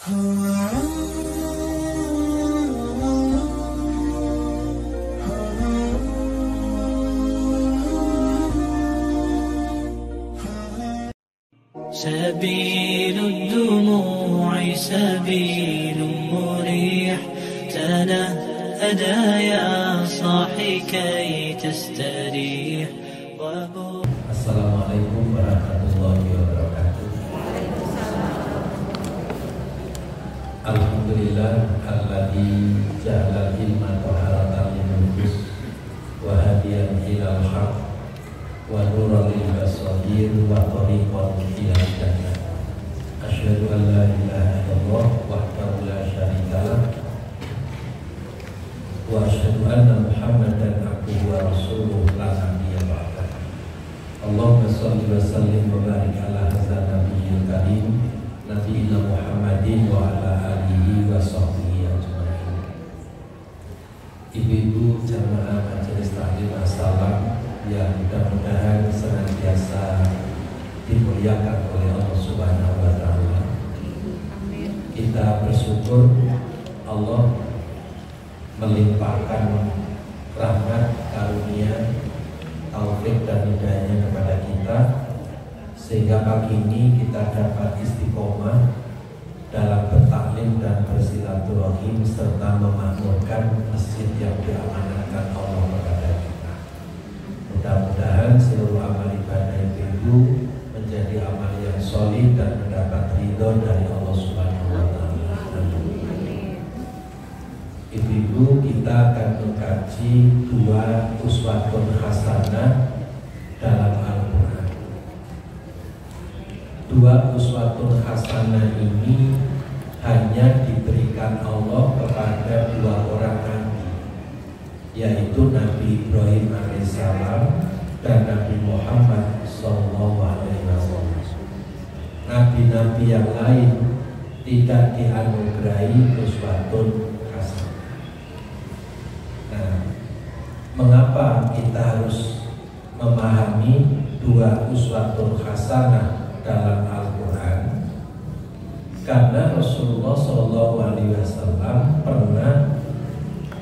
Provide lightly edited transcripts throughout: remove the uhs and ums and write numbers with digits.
سبيل الدموع سبيل مريح تنهدى يا صاحي كي تستريح. Assalamualaikum warahmatullahi wabarakatuh. Alhamdulillah alladzi ja'ala ilma taharatan lin-nufus wa hadiyan ilal haq wa nuran lil basair wa tariqan ila jannah. Asyhadu an la ilaha illallah wahdahu la syarika lah wa asyhadu anna Muhammadan abduhu wa rasuluhu la nabiyya ba'dah. Allahumma shalli wa sallim wa barik ala hadzal nabiyil karim nabiyina Muhammadin wa ala alihi wa sahbihi ajmain. Ibu-ibu jamaah majelis taklim as-salam yang mudah-mudahan senantiasa dimuliakan oleh Allah Subhanahu wa taala. Kita bersyukur Allah melimpahkan rahmat karunia taufik dan hidayahnya kepada kita sehingga pagi ini kita dapat istiqomah dalam bertaklim dan bersilaturahim serta memakmurkan masjid yang diamanatkan Allah kepada kita. Mudah-mudahan seluruh amal ibadah ibu menjadi amal yang solid dan mendapat ridho dari Allah Subhanahu wa taala. Ibu-ibu, kita akan mengkaji dua uswatun hasanah dalam Al-Quran. Dua uswatun hasanah ini hanya diberikan Allah kepada dua orang nabi, yaitu Nabi Ibrahim alaihissalam dan Nabi Muhammad SAW. Nabi-nabi yang lain tidak dianugerahi uswatun hasanah. Mengapa kita harus memahami dua uswatun hasanah dalam Al-Quran? Karena Rasulullah SAW pernah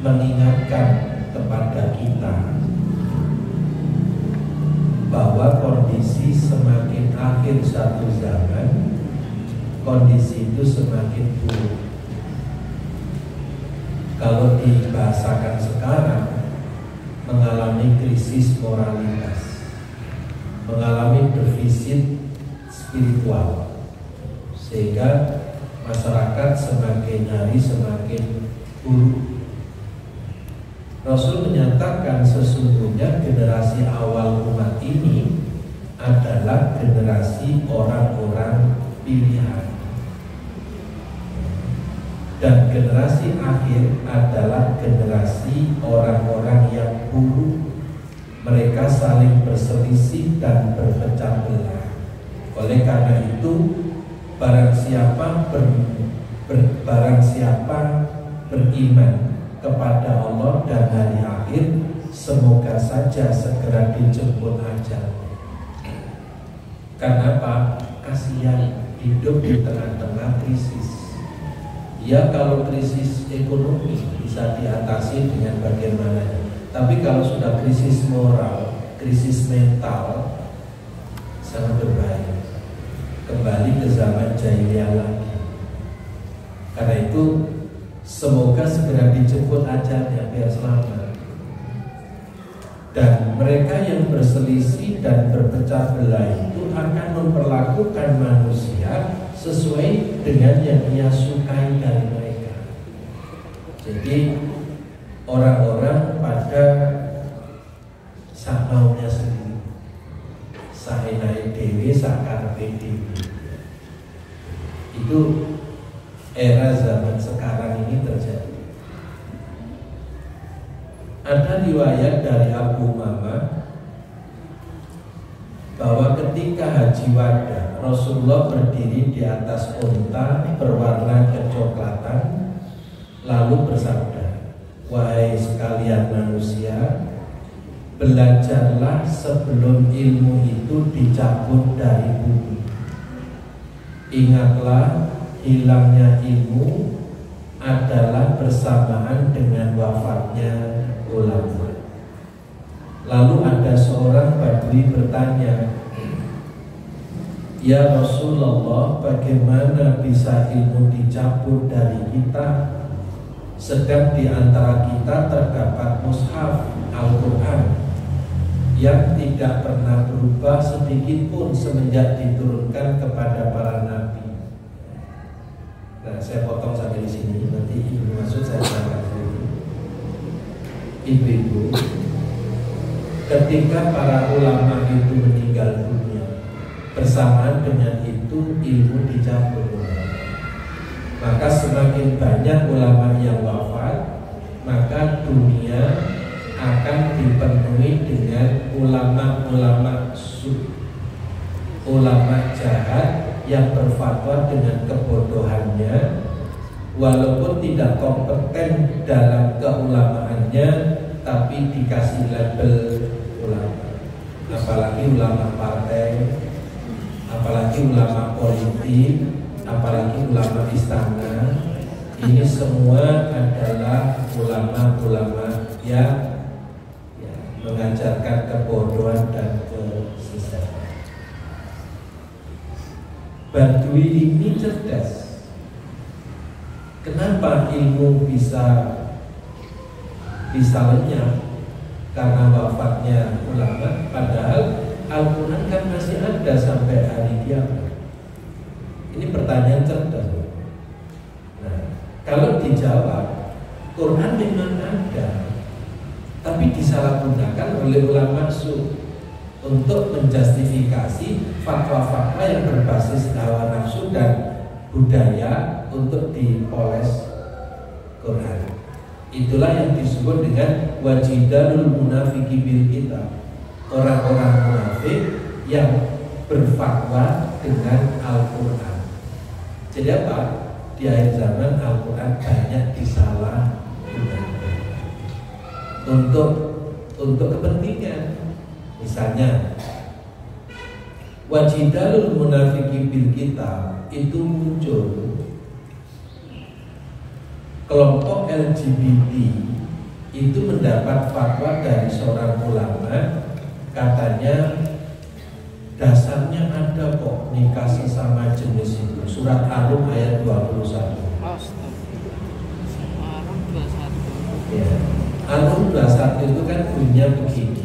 mengingatkan kepada kita bahwa kondisi semakin akhir satu zaman, kondisi itu semakin buruk. Kalau dibahasakan sekarang, mengalami krisis moralitas, mengalami defisit spiritual, sehingga masyarakat semakin hari semakin buruk. Rasul menyatakan sesungguhnya generasi awal umat ini adalah generasi orang-orang pilihan, dan generasi akhir adalah generasi orang-orang yang buruk. Mereka saling berselisih dan berpecah belah. Oleh karena itu, barang siapa beriman kepada Allah dan hari akhir, semoga saja segera dijemput ajal. Kenapa? Kasihan hidup di tengah-tengah krisis. Ya, kalau krisis ekonomi bisa diatasi dengan bagaimana, tapi kalau sudah krisis moral, krisis mental, sangat berbahaya. Kembali ke zaman jahiliyah lagi. Karena itu semoga segera dijemput ajalnya biar selamat. Dan mereka yang berselisih dan berpecah belah itu akan memperlakukan manusia sesuai dengan yang ia sukai dari mereka. Jadi orang-orang pada sak maunya sendiri, saenake dewe sakarepe dewe. Itu era zaman sekarang ini terjadi. Ada riwayat dari Abu Umamah bahwa ketika Haji Wada, Rasulullah berdiri di atas unta berwarna kecoklatan, lalu bersabda, "Wahai sekalian manusia, belajarlah sebelum ilmu itu dicabut dari bumi. Ingatlah hilangnya ilmu adalah bersamaan dengan wafatnya ulama. Lalu ada seorang Badui bertanya, "Ya Rasulullah, bagaimana bisa ilmu dicabut dari kita, sedang di antara kita terdapat mushaf Al-Quran yang tidak pernah berubah sedikit pun semenjak diturunkan kepada para nabi." Nah, saya potong sampai di sini. Nanti ibu maksud saya sampaikan dulu. Ibu-ibu, ketika para ulama itu meninggal dunia, bersamaan dengan itu ilmu dicabut. Maka semakin banyak ulama yang wafat, maka dunia akan dipenuhi dengan ulama-ulama ulama jahat yang berfatwa dengan kebodohannya, walaupun tidak kompeten dalam keulamaannya, tapi dikasih label ulama. Apalagi ulama partai, apalagi ulama politik, apalagi ulama istana. Ini semua adalah ulama-ulama yang mengajarkan kebodohan dan kesesatan. Badui ini cerdas. Kenapa ilmu bisa lenyap? Karena wafatnya ulama. Padahal Al-Quran kan masih ada sampai hari kiamat. Ini pertanyaan cerdas. Nah, kalau dijawab, Quran memang ada, tapi disalahgunakan oleh ulama su untuk menjustifikasi fatwa-fatwa yang berbasis hawa nafsu dan budaya untuk dipoles Quran. Itulah yang disebut dengan wajidalul munafiki bil kitab, orang-orang munafik yang berfatwa dengan Al-Quran. Jadi apa? Di akhir zaman Al-Quran banyak disalahgunakan untuk kepentingan. Misalnya wajidalul munafiki bil kitab itu muncul kelompok LGBT itu mendapat fatwa dari seorang ulama, katanya dasarnya ada kok nikah sesama jenis itu. Surat Ar-Rum ayat 21. Ya. Ar-Rum 21 itu kan bunyinya begini,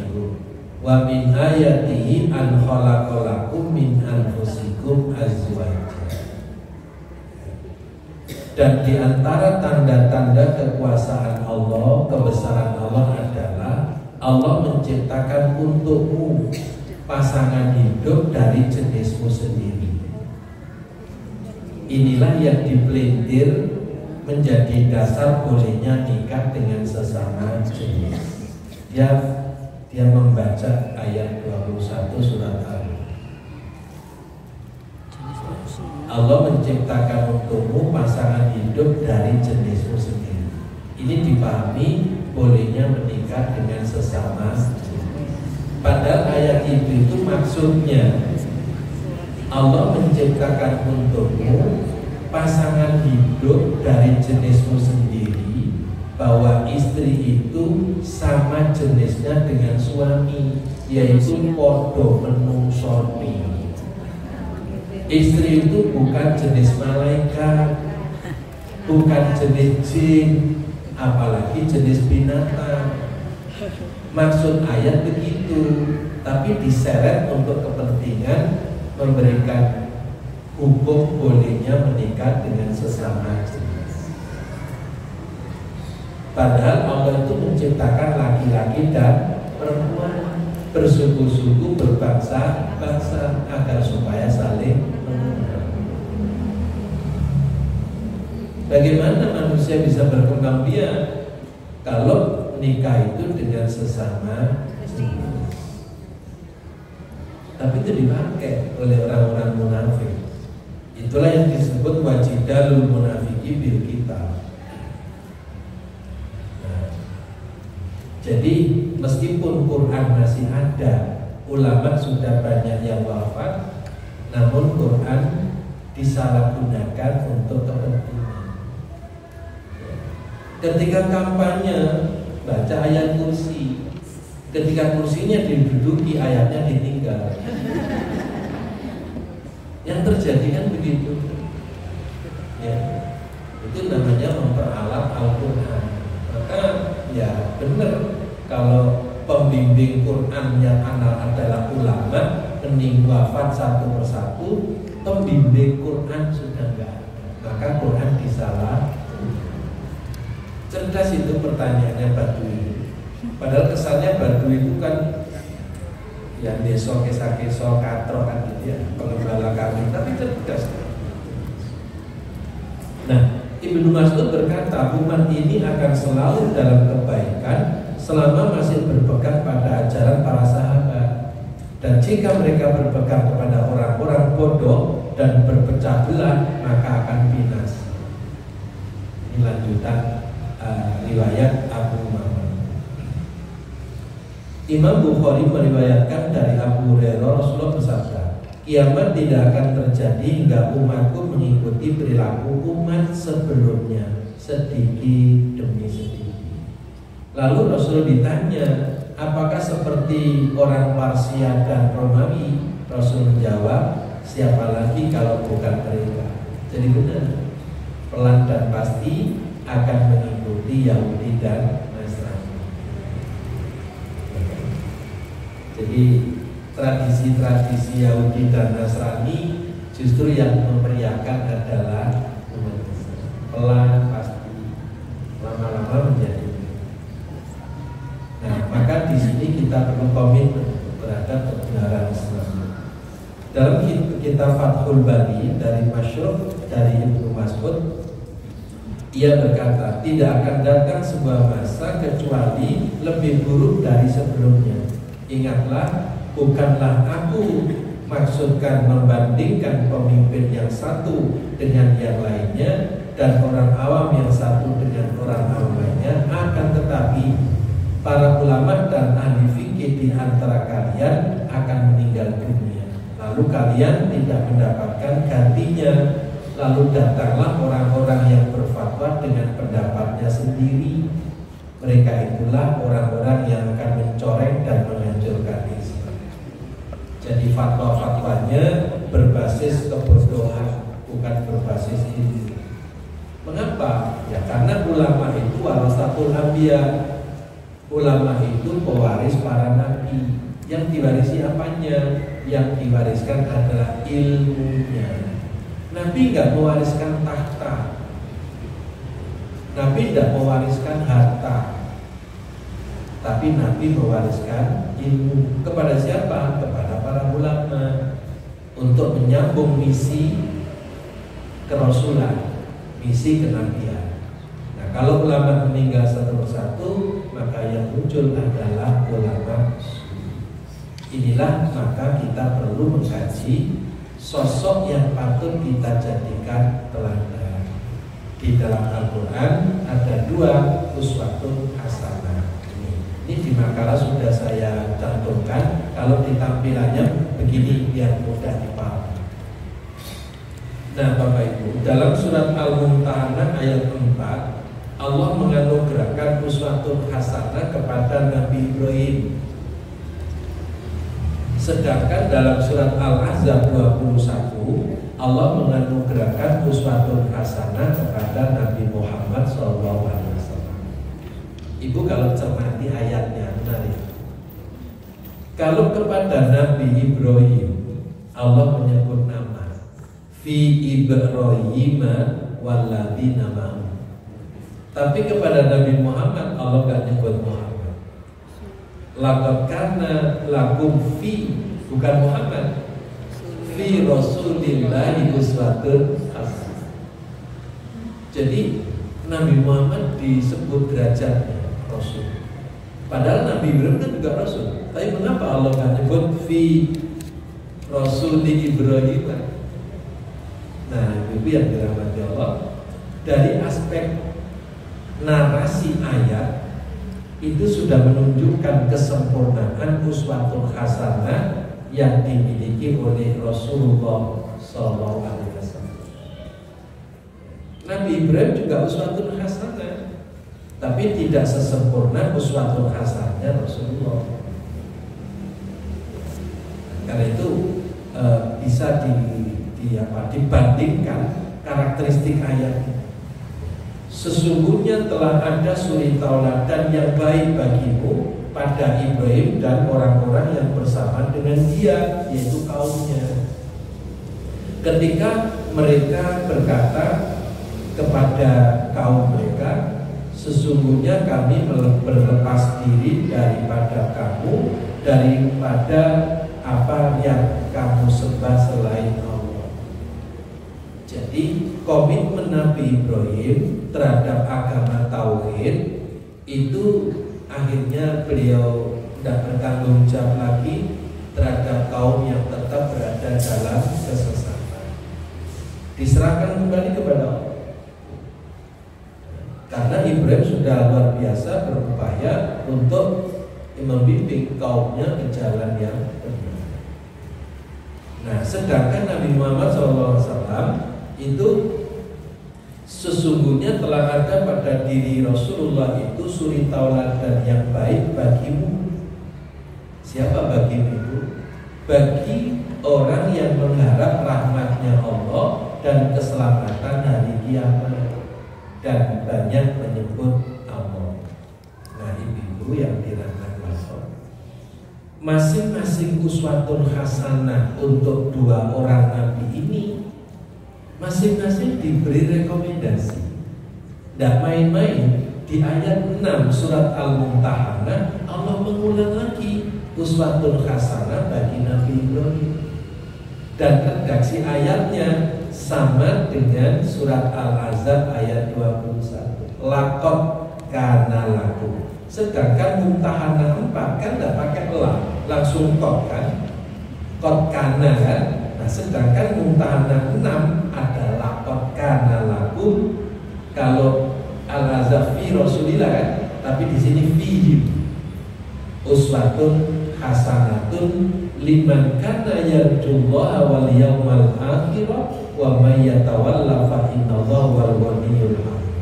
wa min ayatihi an khalaqalakum min anfusikum azwaja. Dan di antara tanda-tanda kekuasaan Allah, kebesaran Allah adalah Allah menciptakan untukmu pasangan hidup dari jenismu sendiri. Inilah yang dipelintir menjadi dasar bolehnya nikah dengan sesama jenis. Dia membaca ayat 21 surat Ar-Rum. Allah menciptakan untukmu pasangan hidup dari jenismu sendiri. Ini dipahami bolehnya menikah dengan sesama jenis. Padahal ayat itu maksudnya Allah menciptakan untukmu pasangan hidup dari jenismu sendiri, bahwa istri itu sama jenisnya dengan suami, yaitu podo menungsoni. Istri itu bukan jenis malaikat, bukan jenis jin, apalagi jenis binatang. Maksud ayat begitu, tapi diseret untuk kepentingan memberikan hukum bolehnya menikah dengan sesama jenis. Padahal Allah itu menciptakan laki-laki dan perempuan, bersuku-suku, berbangsa-bangsa, agar supaya saling mengenal. Bagaimana manusia bisa berkembang biak kalau nikah itu dengan sesama jenis? Tapi itu dipakai oleh orang-orang munafik. Itulah yang disebut wajidalul munafiki bil kitab. Nah, jadi meskipun Quran masih ada, ulama sudah banyak yang wafat, namun Quran disalahgunakan untuk kepentingan. Ketika kampanye baca ayat kursi, ketika kursinya diduduki ayatnya ditinggal. Yang terjadi kan begitu. Ya, itu namanya memperalat Al-Quran. Maka ya benar, kalau pembimbing Quran yang adalah ulama, hening wafat satu persatu, pembimbing Quran sudah enggak ada, maka Quran disalah. Cerdas itu pertanyaannya Badui. Padahal kesannya Badui itu kan yang deso kesa-keso katro kan gitu ya, pengembala kami, tapi cerdas. Nah, Ibnu Mas'ud berkata, umat ini akan selalu dalam kebaikan selama masih berpegang pada ajaran para sahabat. Dan jika mereka berpegang kepada orang-orang bodoh dan berpecah belah, maka akan binasa. Ini lanjutan riwayat Abu Muhammad. Imam Bukhari meriwayatkan dari Abu Hurairah, Rasulullah bersabda, kiamat tidak akan terjadi hingga umatku mengikuti perilaku umat sebelumnya, sedikit demi sedikit. Lalu Rasul ditanya, apakah seperti orang Parsia dan Romawi? Rasul menjawab, siapa lagi kalau bukan mereka. Jadi benar, pelan dan pasti akan mengikuti Yahudi dan Nasrani. Jadi tradisi-tradisi Yahudi dan Nasrani justru yang memeriahkan adalah umat Islam. Pelan pasti, lama-lama menjadi. Nah, maka di sini kita perlu komitmen terhadap kebenaran Islam. Dalam kitab Fathul Bari dari Masyhur dari Ibnu Mas'ud, ia berkata, tidak akan datang sebuah masa kecuali lebih buruk dari sebelumnya. Ingatlah, bukanlah aku maksudkan membandingkan pemimpin yang satu dengan yang lainnya dan orang awam yang satu dengan orang awam lainnya, akan tetapi para ulama dan ahli fikih di antara kalian akan meninggal dunia, lalu kalian tidak mendapatkan gantinya. Lalu datanglah orang-orang yang berfatwa dengan pendapatnya sendiri. Mereka itulah orang-orang yang akan mencoreng dan menghancurkan Islam. Jadi fatwa-fatwanya berbasis kebodohan, bukan berbasis ilmu. Mengapa? Ya karena ulama itu warasatul anbiya. Ulama itu pewaris para nabi. Yang diwarisi apanya? Yang diwariskan adalah ilmunya. Nabi nggak mewariskan tahta, Nabi tidak mewariskan harta, tapi Nabi mewariskan ilmu. Kepada siapa? Kepada para ulama, untuk menyambung misi kerasulan, misi kenabian. Nah, kalau ulama meninggal satu persatu, maka yang muncul adalah ulama. Inilah maka kita perlu mengkaji sosok yang patut kita jadikan teladan. Di dalam Al-Quran ada dua uswatun hasanah. Ini di makalah sudah saya cantumkan. Kalau di tampilannya begini biar mudah dipahami. Nah Bapak Ibu, dalam surat Al-Mumtahanah ayat 4, Allah menganugerahkan uswatun hasanah kepada Nabi Ibrahim. Sedangkan dalam surat Al-Ahzab 21, Allah menganugerahkan uswatun hasanah kepada Nabi Muhammad SAW. Ibu kalau cermati ayatnya menarik. Kalau kepada Nabi Ibrahim Allah menyebut nama, fi Ibrahim walladzina ma'ahu. Tapi kepada Nabi Muhammad Allah gak nyebut Muhammad. Laqad kana lakum fi, bukan Muhammad, fi Rasulillahi uswatun hasanah. Jadi Nabi Muhammad disebut derajatnya Rasul. Padahal Nabi Ibrahim kan juga Rasul. Tapi mengapa Allah kan nyebut fi Rasuli Ibrahim? Nah, ibu yang dirahmati Allah, dari aspek narasi ayat itu sudah menunjukkan kesempurnaan uswatun hasanah yang dimiliki oleh Rasulullah SAW. Nabi Ibrahim juga uswatun hasanah, tapi tidak sesempurna uswatun hasanahnya Rasulullah. Karena itu bisa dibandingkan karakteristik ayat. Sesungguhnya telah ada suri tauladan yang baik bagimu pada Ibrahim dan orang-orang yang bersama dengan dia, yaitu kaumnya. Ketika mereka berkata kepada kaum mereka, sesungguhnya kami berlepas diri daripada kamu, daripada apa yang kamu sembah selain Allah. Jadi komitmen Nabi Ibrahim terhadap agama tauhid itu akhirnya beliau tidak bertanggung jawab lagi terhadap kaum yang tetap berada dalam kesesatan. Diserahkan kembali kepada Allah. Karena Ibrahim sudah luar biasa berupaya untuk membimbing kaumnya ke jalan yang benar. Nah, sedangkan Nabi Muhammad SAW itu sesungguhnya telah ada pada diri Rasulullah itu suri tauladan yang baik bagimu. Siapa bagimu itu? Bagi orang yang mengharap rahmatnya Allah dan keselamatan hari kiamat dan banyak menyebut Allah. Nah, ibu yang dirahmati Allah, masing-masing uswatun hasanah untuk dua orang nabi ini masing-masing diberi rekomendasi. Tidak main-main. Di ayat 6 surat Al-Mumtahanah Allah mengulang lagi uswatun hasanah bagi Nabi Ibrahim. Dan redaksi ayatnya sama dengan surat Al-Ahzab ayat 21. Laqad kana lakum. Sedangkan Mumtahanah 4 kan tidak pakai la, langsung qad kan. Qad kana kan. Nah, sedangkan Mumtahanah 6 adalah laqad kana lakum. Kalau Al-Ahzab fi Rasulillah kan, tapi di sini fihi uswatun hasanatun liman kana yarjullaha wal yawmal akhir wa may yatawalla fa innallaha wal ghaniyyul hamid.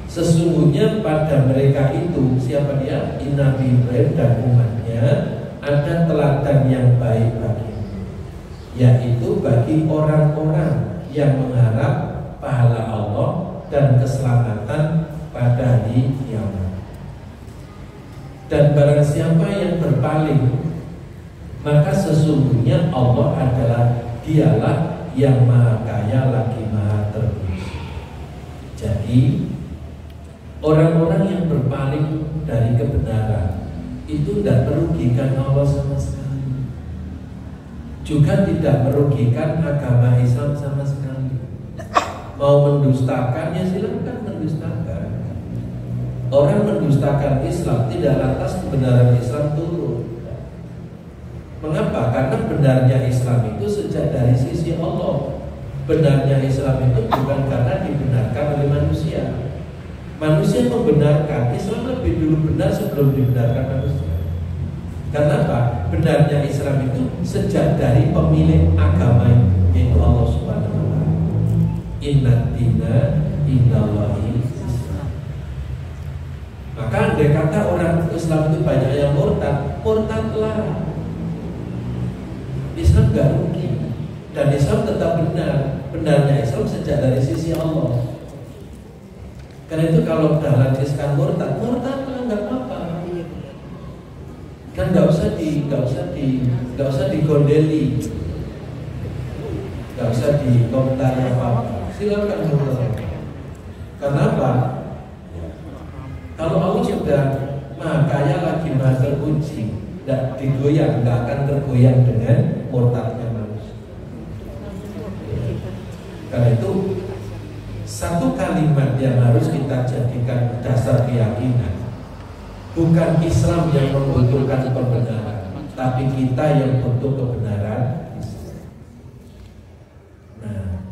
Sesungguhnya pada mereka itu, siapa dia? Nabi Ibrahim dan umatnya, ada teladan yang baik bagimu, yaitu bagi orang-orang yang mengharap pahala Allah dan keselamatan pada hari kiamat. Dan barang siapa yang berpaling, maka sesungguhnya Allah adalah dialah yang maha kaya lagi maha terpuji. Jadi orang-orang yang berpaling dari kebenaran itu tidak merugikan Allah sama sekali, juga tidak merugikan agama Islam sama sekali. Mau mendustakan ya silakan mendustakan. Orang mendustakan Islam tidak lantas kebenaran Islam turun. Mengapa? Karena benarnya Islam itu sejak dari sisi Allah. Benarnya Islam itu bukan karena dibenarkan oleh manusia. Manusia membenarkan, Islam lebih dulu benar sebelum dibenarkan manusia. Kenapa? Benarnya Islam itu sejak dari pemilik agama yaitu Allah Subhanahu wa taala. Inna dina indallahi. Maka andai kata orang Islam itu banyak yang murtadlah. Islam gak rugi. Dan Islam tetap benar. Benarnya Islam sejak dari sisi Allah. Karena itu kalau udah lanjutkan murtadlah nggak apa-apa. Kan nggak usah digondeli, nggak usah dikomentari apa-apa. Silakan murtad. Kenapa? Kalau Allah sudah maha kaya lagi maha terpuji, tidak digoyang, tidak akan tergoyang dengan murtadnya manusia. Karena itu satu kalimat yang harus kita jadikan dasar keyakinan, bukan Islam yang membutuhkan kebenaran, tapi kita yang butuh kebenaran. Nah,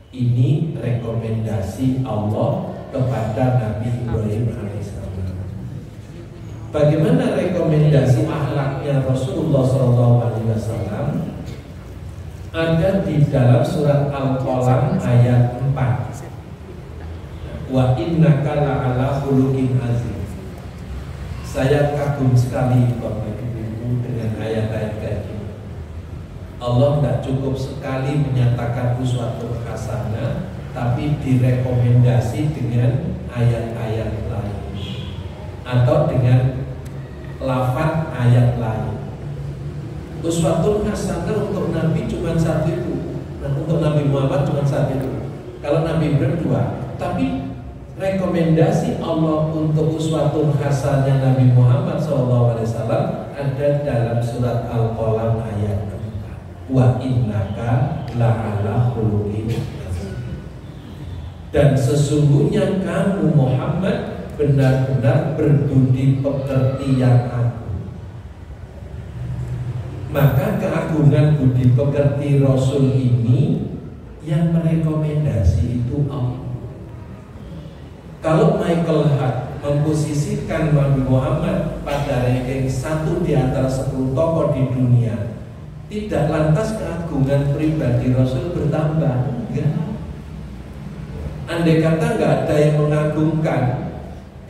ini rekomendasi Allah kepada Nabi Ibrahim alaihissalam. Bagaimana rekomendasi akhlaknya Rasulullah SAW? Ada di dalam surat Al-Qalam ayat 4. depan. Wa innaka la'ala khuluqin azim. Saya kagum sekali Bapak Ibu dengan ayat-ayat kayak gini. Allah tidak cukup sekali menyatakan uswatun hasanah, tapi direkomendasi dengan ayat-ayat lain atau dengan lafaz ayat lain. Uswatun hasanah untuk Nabi cuma satu itu, dan untuk Nabi Muhammad cuma satu itu. Kalau Nabi Ibrahim dua, tapi rekomendasi Allah untuk uswatun hasanah Nabi Muhammad SAW ada dalam surat Al-Qalam ayat 4. Wa innaka la'ala khuluqin azim. Dan sesungguhnya kamu Muhammad benar-benar berbudi pekerti yang agung. Maka keagungan budi pekerti Rasul ini yang merekomendasi itu Allah. Kalau Michael Hart memposisikan Nabi Muhammad pada ranking 1 di antara 10 tokoh di dunia, tidak lantas keagungan pribadi Rasul bertambah, enggak. Andai kata nggak ada yang mengagungkan,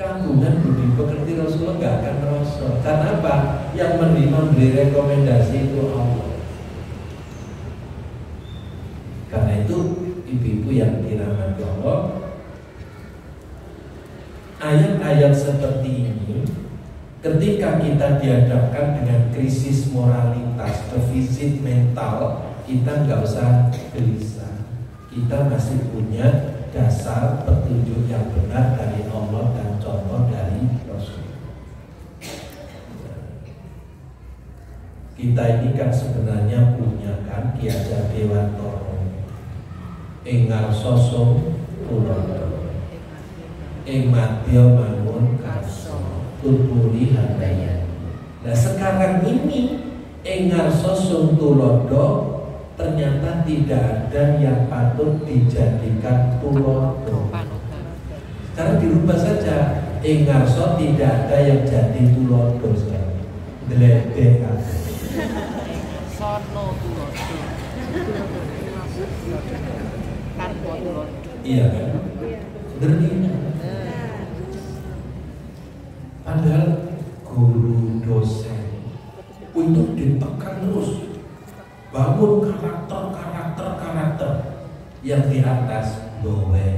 keagungan budi pekerti Rasul nggak akan merosot. Karena apa? Yang memberi rekomendasi itu Allah. Karena itu ibu-ibu yang dirahmati Allah, ayat-ayat seperti ini ketika kita dihadapkan dengan krisis moralitas, defisit mental, kita nggak usah gelisah. Kita masih punya dasar petunjuk yang benar dari Allah dan contoh dari Rasul. Kita ini kan sebenarnya punya kan Ki Hajar Dewantara, engar sosok tulodo, ing madya mangun karso tuturi handayan. Nah sekarang ini engar sosok tulodo ternyata tidak ada yang patut dijadikan tulodo. Sekarang dirubah saja, engarso tidak ada yang jadi tulodo sekarang. Deledek sono tulodo. Karbo tulodo. Iya kan? Sederhana. Padahal guru dosen itu ditekan terus, bangun karakter yang di atas doe.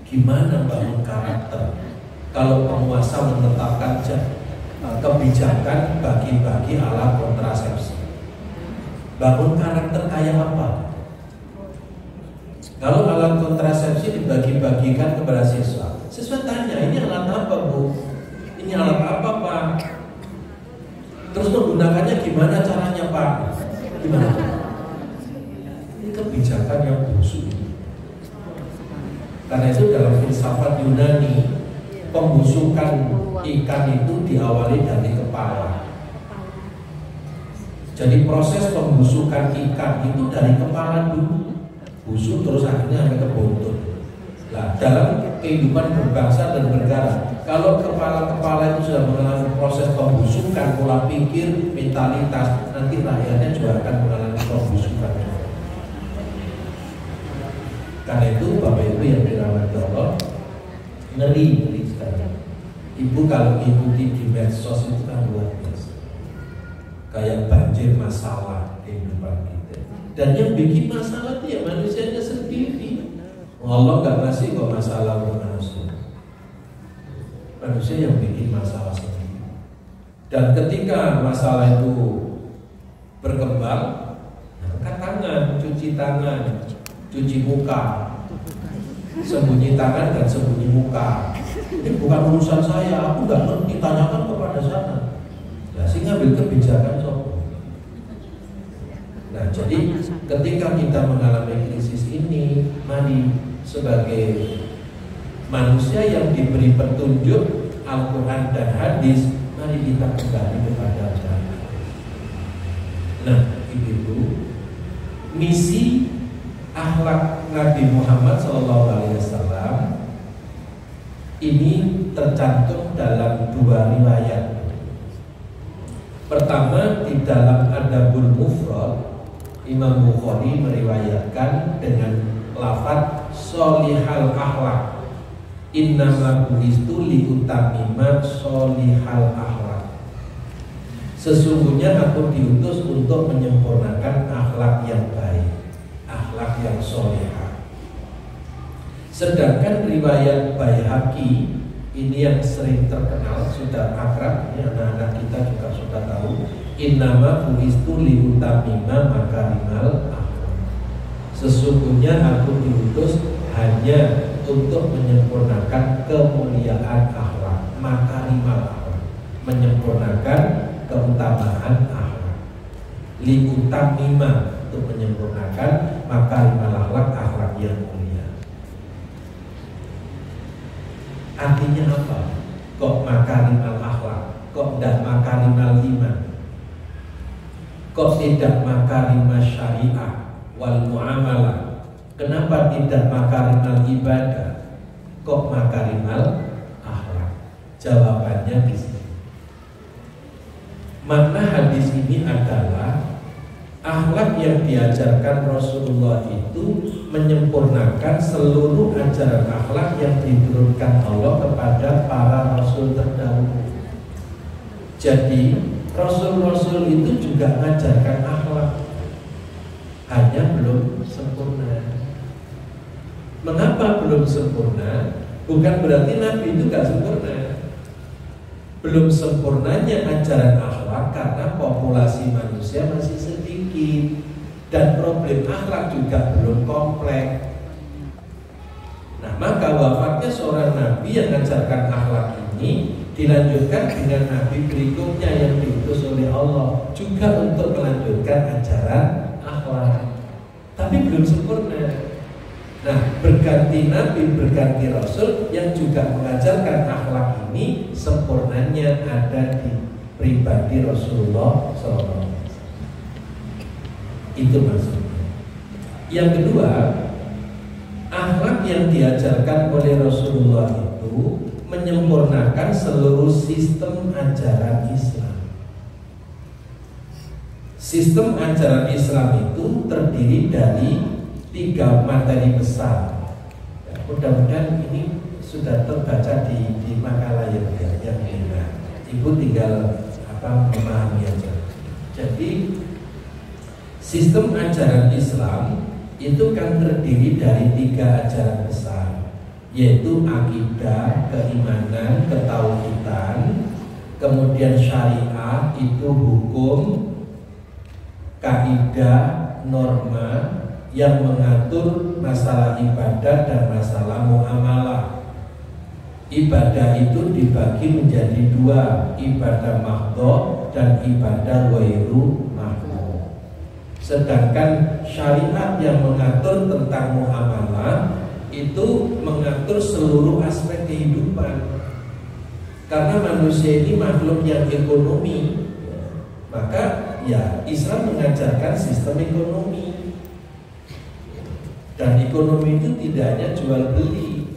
Gimana bangun karakter kalau penguasa menetapkan kebijakan bagi-bagi alat kontrasepsi? Bangun karakter kayak apa? Kalau alat kontrasepsi dibagi-bagikan kepada siswa, siswa tanya, ini alat apa Bu? Ini alat apa Pak? Terus menggunakannya gimana caranya Pak? Gimana? Ini kebijakan yang busuk. Karena itu dalam filsafat Yunani, pembusukan ikan itu diawali dari kepala. Jadi proses pembusukan ikan itu dari kepala dulu, busuk terus akhirnya sampai ke buntut. Nah, dalam kehidupan berbangsa dan bernegara, kalau kepala-kepala itu sudah mengalami proses pembusukan pola pikir, mentalitas, nanti rakyatnya juga akan mengalami pembusukan. Karena itu Bapak Ibu yang dirahmati Allah, ngeri sekali. Ibu kalau ikuti di medsos itu kan luar biasa, kayak banjir masalah kehidupan kita. Dan yang bikin masalah itu ya manusianya sendiri. Allah nggak ngasih kok masalah untuk manusia. Manusia yang bikin masalah sendiri. Dan ketika masalah itu berkembang, angkat tangan, cuci muka, sembunyi tangan dan sembunyi muka. Ini bukan urusan saya, aku nggak ngerti, tanyakan kepada sana. Ya sih ngambil kebijakan sopo. Nah jadi ketika kita mengalami krisis ini, mari sebagai manusia yang diberi petunjuk Al-Quran dan hadis, mari kita kembali kepada Allah. Nah ibu, misi akhlak Nabi Muhammad SAW ini tercantum dalam dua riwayat. Pertama di dalam Adabul Mufrad Imam Bukhari meriwayatkan dengan lafaz solihal akhlak. Innama bu'istu liutamima solihal akhlak. Sesungguhnya aku diutus untuk menyempurnakan akhlak yang baik, akhlak yang solihah. Sedangkan riwayat Baihaqi ini yang sering terkenal, sudah akrab, ya, anak-anak kita juga sudah tahu. Innama bu'istu liutamima makarimal akhlak. Sesungguhnya aku diutus hanya untuk menyempurnakan kemuliaan akhlak, makarimal akhlak, menyempurnakan keutamaan akhlak. Liutamima, untuk menyempurnakan makarimal akhlak, akhlak yang mulia. Artinya apa? Kok makarimal akhlak? Kok tidak makarimal iman? Kok tidak makarimal syariah wal muamalah? Kenapa tidak makarimal ibadah? Kok makarimal akhlak? Jawabannya di sini. Makna hadis ini adalah akhlak yang diajarkan Rasulullah itu menyempurnakan seluruh ajaran akhlak yang diturunkan Allah kepada para rasul terdahulu. Jadi rasul-rasul itu juga mengajarkan akhlak, hanya belum sempurna. Mengapa belum sempurna? Bukan berarti Nabi itu gak sempurna. Belum sempurnanya ajaran akhlak karena populasi manusia masih sedikit dan problem akhlak juga belum kompleks. Nah, maka wafatnya seorang Nabi yang mengajarkan akhlak ini dilanjutkan dengan Nabi berikutnya yang diutus oleh Allah juga untuk melanjutkan ajaran akhlak, tapi belum sempurna. Nah, berganti Nabi, berganti Rasul yang juga mengajarkan akhlak ini, sempurnanya ada di pribadi Rasulullah SAW. Itu maksudnya. Yang kedua, akhlak yang diajarkan oleh Rasulullah itu menyempurnakan seluruh sistem ajaran Islam. Sistem ajaran Islam itu terdiri dari 3 materi besar. Ya, mudah-mudahan ini sudah terbaca di makalah yang enak. Ibu tinggal memahami aja. Jadi sistem ajaran Islam itu kan terdiri dari 3 ajaran besar, yaitu akidah, keimanan, ketauhidan, kemudian syariah itu hukum, kaidah, norma yang mengatur masalah ibadah dan masalah muamalah. Ibadah itu dibagi menjadi 2, ibadah mahdhah dan ibadah ghairu mahdhah. Sedangkan syariat yang mengatur tentang muamalah itu mengatur seluruh aspek kehidupan. Karena manusia ini makhluk yang ekonomi, maka ya Islam mengajarkan sistem ekonomi. Dan ekonomi itu tidak hanya jual beli.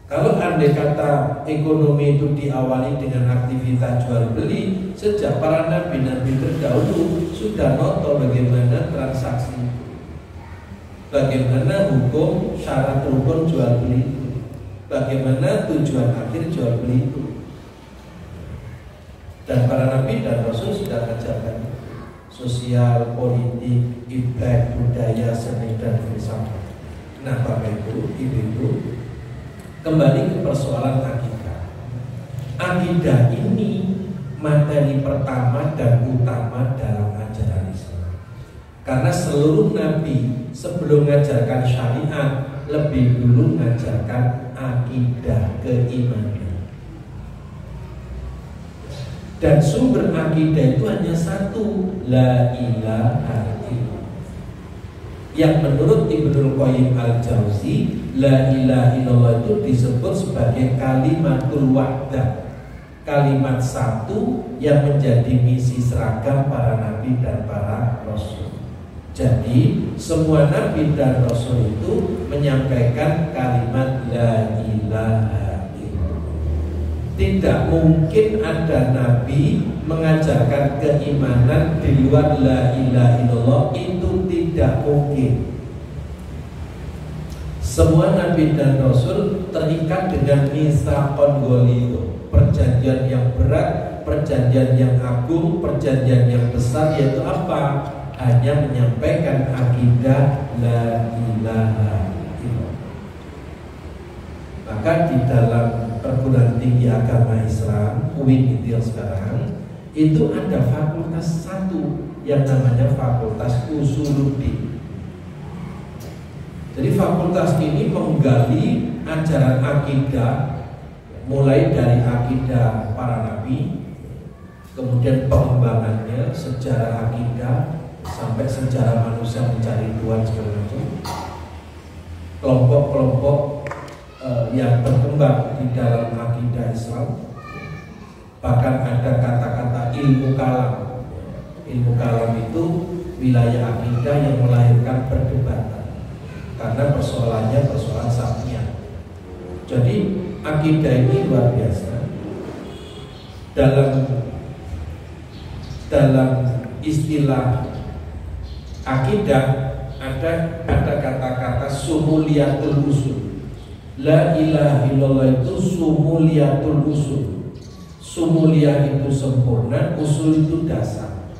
Kalau andai kata ekonomi itu diawali dengan aktivitas jual beli, sejak para nabi-nabi terdahulu sudah noto bagaimana transaksi itu, bagaimana hukum syarat rukun jual beli itu, bagaimana tujuan akhir jual beli itu. Dan para nabi dan rasul sudah mengajarkan sosial, politik, imlek, budaya, seni dan filsafat. Nah, Bapak Ibu, Ibu, kembali ke persoalan akidah. Akidah ini materi pertama dan utama dalam ajaran Islam. Karena seluruh nabi sebelum mengajarkan syariat lebih dulu mengajarkan akidah, keimanan. Dan sumber akidah itu hanya satu, la ilaha illallah. Yang menurut Ibnul Qayyim al-Jauzi, la ilaha illallah itu disebut sebagai kalimatul wahdah, kalimat satu yang menjadi misi seragam para nabi dan para rasul. Jadi semua nabi dan rasul itu menyampaikan kalimat la ilaha illallah. tidak mungkin ada nabi mengajarkan keimanan di luar la ilaha illallah, itu tidak mungkin. Semua nabi dan rasul terikat dengan mitsaqon ghalidh, perjanjian yang berat, perjanjian yang agung, perjanjian yang besar, yaitu apa? Hanya menyampaikan akidah la ilaha illallah. Maka di dalam perguruan tinggi agama Islam, UIN itu yang sekarang, itu ada fakultas satu yang namanya fakultas Usuluddin. Jadi fakultas ini menggali ajaran akidah, mulai dari akidah para nabi, kemudian pengembangannya, sejarah akidah, sampai sejarah manusia mencari Tuhan segala macam. Kelompok-kelompok yang berkembang di dalam akidah Islam. Bahkan ada kata-kata ilmu kalam. Ilmu kalam itu wilayah akidah yang melahirkan perdebatan, karena persoalannya persoalan sapian. Jadi akidah ini luar biasa. Dalam istilah akidah ada kata-kata sumuliyatul usul. La ilaha illallah itu sumuliyatul usul. Sumuliyah itu sempurna, usul itu dasar.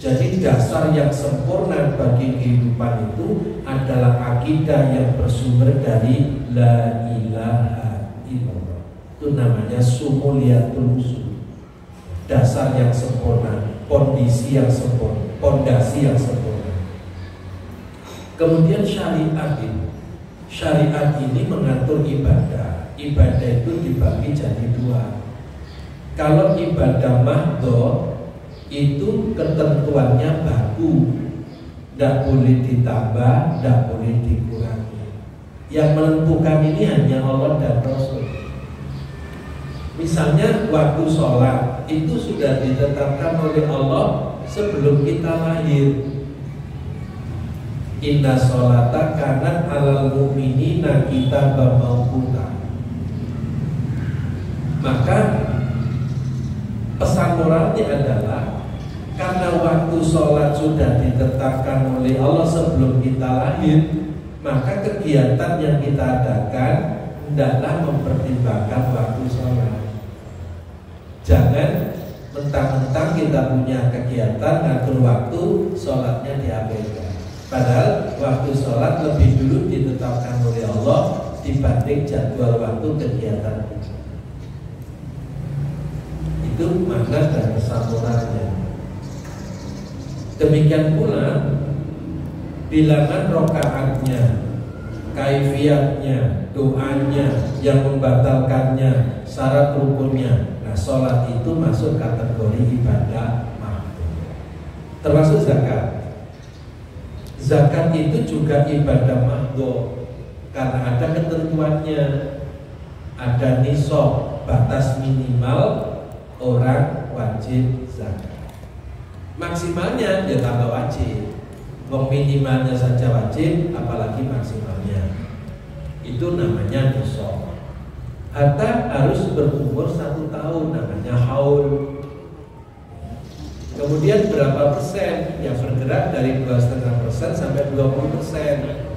Jadi dasar yang sempurna bagi kehidupan itu adalah akidah yang bersumber dari la ilaha illallah. Itu namanya sumuliyatul usul. Dasar yang sempurna, kondisi yang sempurna, pondasi yang sempurna. Kemudian syariat ini. Syariat ini mengatur ibadah. Ibadah itu dibagi jadi dua. Kalau ibadah mahdhah itu ketentuannya baku, tidak boleh ditambah, tidak boleh dikurangi. Yang menentukan ini hanya Allah dan Rasul. Misalnya waktu sholat itu sudah ditetapkan oleh Allah sebelum kita lahir. Inna sholata kanat alal mu'minina kitaban mawquta. Maka pesan moralnya adalah karena waktu sholat sudah ditetapkan oleh Allah sebelum kita lahir, maka kegiatan yang kita adakan hendaklah mempertimbangkan waktu sholat. Jangan mentang-mentang kita punya kegiatan ngatur waktu, sholatnya diabaikan. Padahal waktu sholat lebih dulu ditetapkan oleh Allah dibanding jadwal waktu kegiatan kita. Itu makna dan kesamuranya. Demikian pula bilangan rokaatnya, kaifiyatnya, doanya, yang membatalkannya, syarat rukunnya. Nah, sholat itu masuk kategori ibadah mahdhah. Termasuk zakat. Zakat itu juga ibadah mahdhah karena ada ketentuannya. Ada nisab, batas minimal orang wajib zakat. Maksimalnya ya tambah wajib. Minimalnya saja wajib, apalagi maksimalnya. Itu namanya nisab. Harta harus berumur 1 tahun, namanya haul. Kemudian berapa persen? Yang bergerak dari 2,5% sampai 20%.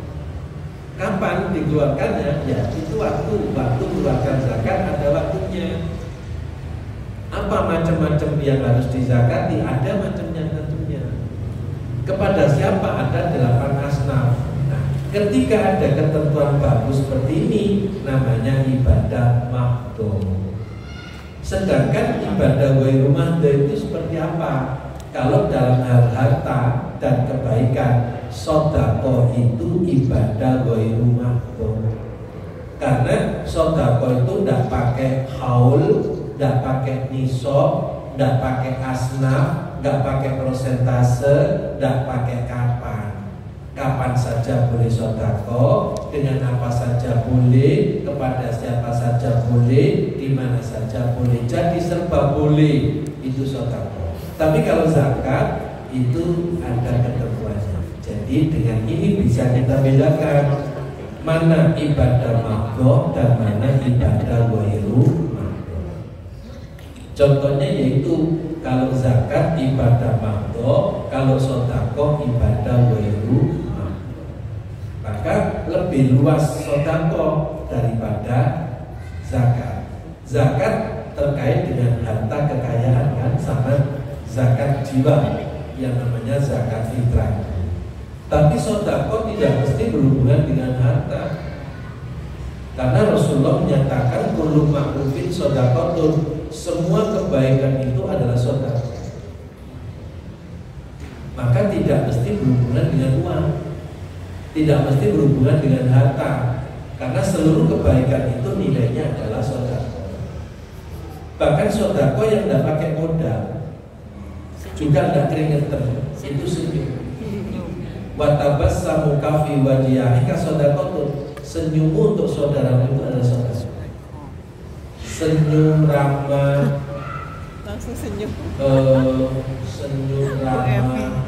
Kapan dikeluarkannya? Ya itu waktu keluarkan zakat ada waktunya. Apa macam-macam yang harus dizakati? Ada macamnya tentunya. Kepada siapa? Ada 8 asnaf. Nah, ketika ada ketentuan bagus seperti ini, namanya ibadah mahdhah. Sedangkan ibadah ghairu mahdhah itu seperti apa? Kalau dalam hal harta dan kebaikan, sedekah itu ibadah ghairu mahdhah. Karena sedekah itu tidak pakai haul, tidak pakai nisab, tidak pakai asnaf, tidak pakai persentase, tidak pakai kapan. Kapan saja boleh sedekah, dengan apa saja boleh, kepada siapa saja boleh, di mana saja boleh. Jadi serba boleh itu sedekah. Tapi kalau zakat itu ada ketentuannya. Jadi dengan ini bisa kita bedakan mana ibadah mahdhah dan mana ibadah ghairu mahdhah. Contohnya yaitu kalau zakat ibadah mahdho, kalau sedekah ibadah ghairu mahdho. Maka lebih luas sedekah daripada zakat. Zakat terkait dengan harta kekayaan kan, sama zakat jiwa yang namanya zakat fitrah. Tapi sedekah tidak mesti berhubungan dengan harta. Karena Rasulullah menyatakan kullu ma'rufin shadaqatun, semua kebaikan itu adalah sedekah. Maka tidak mesti berhubungan dengan uang, tidak mesti berhubungan dengan harta, karena seluruh kebaikan itu nilainya adalah sedekah. Bahkan sedekah yang tidak pakai modal juga tidak keringetan, itu senyum. Wa tabassamu fi wajhika shadaqatun, senyummu untuk saudaramu itu adalah sedekah. Senyum ramah, langsung senyum. Senyum ramah,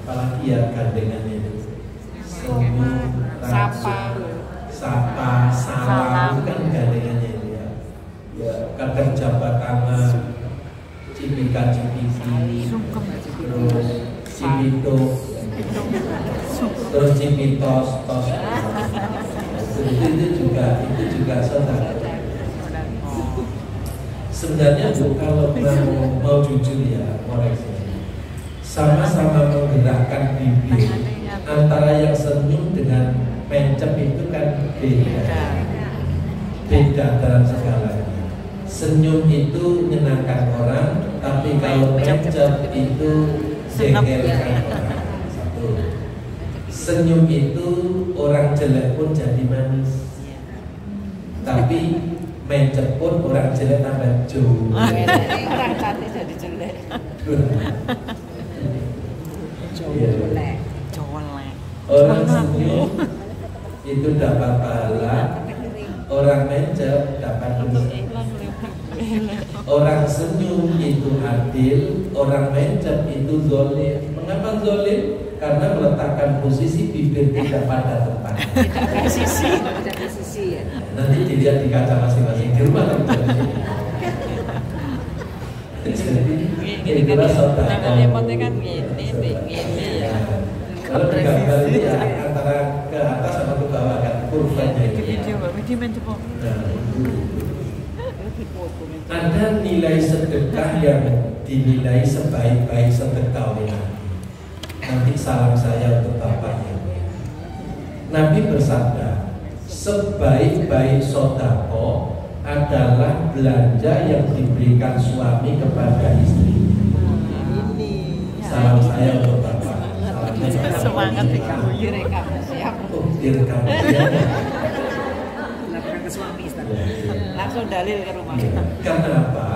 apalagi ya gandengannya itu. Senyum, sapa, salam kan gandengannya itu ya. Ya, kadang jabat tangan, cipika-cipiki, terus cipito, terus cipitos, tos. Itu juga sedekah. Sebenarnya Bu, kalau mau jujur ya, koreksi, sama-sama menggerakkan bibir, antara yang senyum dengan mencep itu kan beda dalam segalanya. Senyum itu menyenangkan orang, tapi kalau mencep itu jengkelkan orang. Satu. Senyum itu orang jelek pun jadi manis, tapi mencet pun orang jelek tambah jauh. Orang cantik jadi jelek. Jelek. Orang senyum itu dapat pahala, orang mencet dapat dosa. Orang senyum itu adil, orang mencet itu zalim. Mengapa zalim? Karena meletakkan posisi bibir tidak pada tempat. Posisi ya. Nanti dilihat di kaca masing-masing di rumah kan. Jadi itulah sedekah. Kan gini ya. Kalau digambar ini ya antara ke atas sama ke bawah kan kurvanya itu. Ada nilai sedekah yang dinilai sebaik-baik sedekah oleh Nabi. Nanti salam saya untuk bapaknya. Nabi bersabda, sebaik-baik sedekah adalah belanja yang diberikan suami kepada istri. Salam saya untuk bapak. Semangat direkam siap. Direkam. Laporan ke suami langsung dalil ke rumah. Kenapa?